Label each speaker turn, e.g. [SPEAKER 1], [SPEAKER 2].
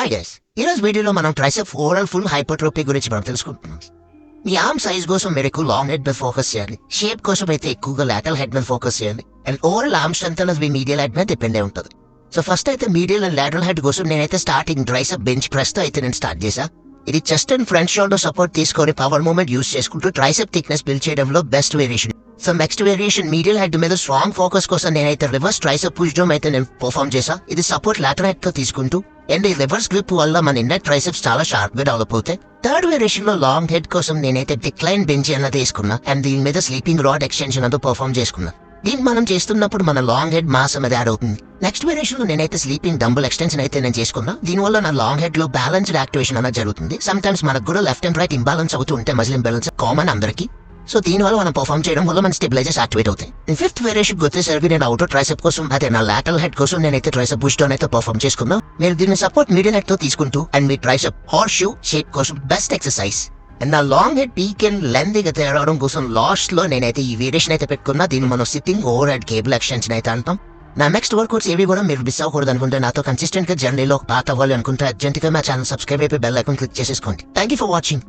[SPEAKER 1] Hi guys, ఈరోజు వీడియోలో మనం ట్రైసెప్ ఓవరాల్ ఫుల్ హైపర్ట్రోఫీ గురించి మనం తెలుసుకుంటున్నాం. మీ ఆర్మ్ సైజ్ కోసం మీరు ఎక్కువ లాంగ్ హెడ్ మీద ఫోకస్ చేయాలి. షేప్ కోసం అయితే ఎక్కువగా లాటరల్ హెడ్ మీద ఫోకస్ చేయాలి. అండ్ ఓవరాల్ ఆర్మ్ స్ట్రెంత్ అనేది మీ మీడియల్ హెడ్ మీద డిపెండ్ అయి ఉంటుంది. సో ఫస్ట్ అయితే మీడియల్ అండ్ లాటరల్ హెడ్ కోసం నేనైతే స్టార్టింగ్ ట్రైసెప్ బెంచ్ ప్రెస్ తో అయితే నేను స్టార్ట్ చేశా. ఇది chest and front shoulder support తీసుకొని పవర్ మూవ్మెంట్ యూస్ చేసుకుంటూ ట్రైసెప్ థిక్నెస్ బిల్డ్ చేయడంలో best variation. So next variation medial head మీద స్ట్రాంగ్ ఫోకస్ కోసం నేనైతే రివర్స్ ట్రైసెప్ పుష్ డౌన్ అయితే నేను పర్ఫామ్ చేశా. ఇది సపోర్ట్ లాటరల్ హెడ్ తో తీసుకుంటూ అండ్ ఈ రివర్స్ గ్రిప్ వల్ల మన ఇన్నర్ ట్రైసెప్స్ చాలా షార్ప్ గా డెవలప్ అవుతాయి. థర్డ్ వేరియేషన్ లో లాంగ్ హెడ్ కోసం నేనైతే డిక్లైన్ బెంచ్ అన్నది తీసుకున్నా అండ్ దీని మీద స్లీపింగ్ రాడ్ ఎక్స్టెన్షన్ అంతా పర్ఫామ్ చేసుకున్నా. దీన్ని మనం చేస్తున్నప్పుడు మన లాంగ్ హెడ్ మాస్ అనేది యాడ్ అవుతుంది. నెక్స్ట్ వేరియేషన్ లో నేనైతే స్లీపింగ్ డంబుల్ ఎక్స్టెన్షన్ అయితే నేను చేసుకున్నా. దీనివల్ల నా లాంగ్ హెడ్ లో బ్యాలెన్స్డ్ యాక్టివేషన్ అనేది జరుగుతుంది. సమ్ టైమ్స్ మనకు కూడా లెఫ్ట్ అండ్ రైట్ ఇంబాలెన్స్ అవుతూ ఉంటే మజిల్ ఇంబాలెన్స్ కామన్ అందరికి. సో దీనివల్ల మనం పర్ఫామ్ చేయడం వల్ల మన స్టెబిలైజర్స్ యాక్టివేట్ అవుతాయి. ఫిఫ్త్ వేరియేషన్ వచ్చేసరికి నేను అవుటర్ ట్రైసెప్ కోసం అదే నా లాటరల్ హెడ్ కోసం నేనైతే ట్రైసెప్ పుష్ డౌన్ అయితే పర్ఫామ్ చేసుకున్నా. మీరు దీన్ని సపోర్ట్ మీడియల్ హెడ్ తో తీసుకుంటూ and me tricep horse shoe shape కోసం బెస్ట్ ఎక్సర్సైజ్. అండ్ నా long head peak and length గా తేవడం కోసం లాస్ట్ లో నేనైతే ఈ వేరియేషన్ అయితే పెట్టుకున్నా. దీన్ని మనం sitting over head cable extension అయితే అంటాం. నా నెక్స్ట్ వర్కౌట్స్ ఏవి కూడా మీరు మిస్ అవ్వకూడదు అనుకుంటే, నాతో కన్సిస్టెంట్ గా జర్నీలో పార్ట్ అవ్వాలి అనుకుంటే అర్జెంట్ గా మా ఛానల్ సబ్స్క్రైబ్ అయిపోయి బెల్ ఐకాన్ క్లిక్ చేసేసుకోండి. Thank you for watching.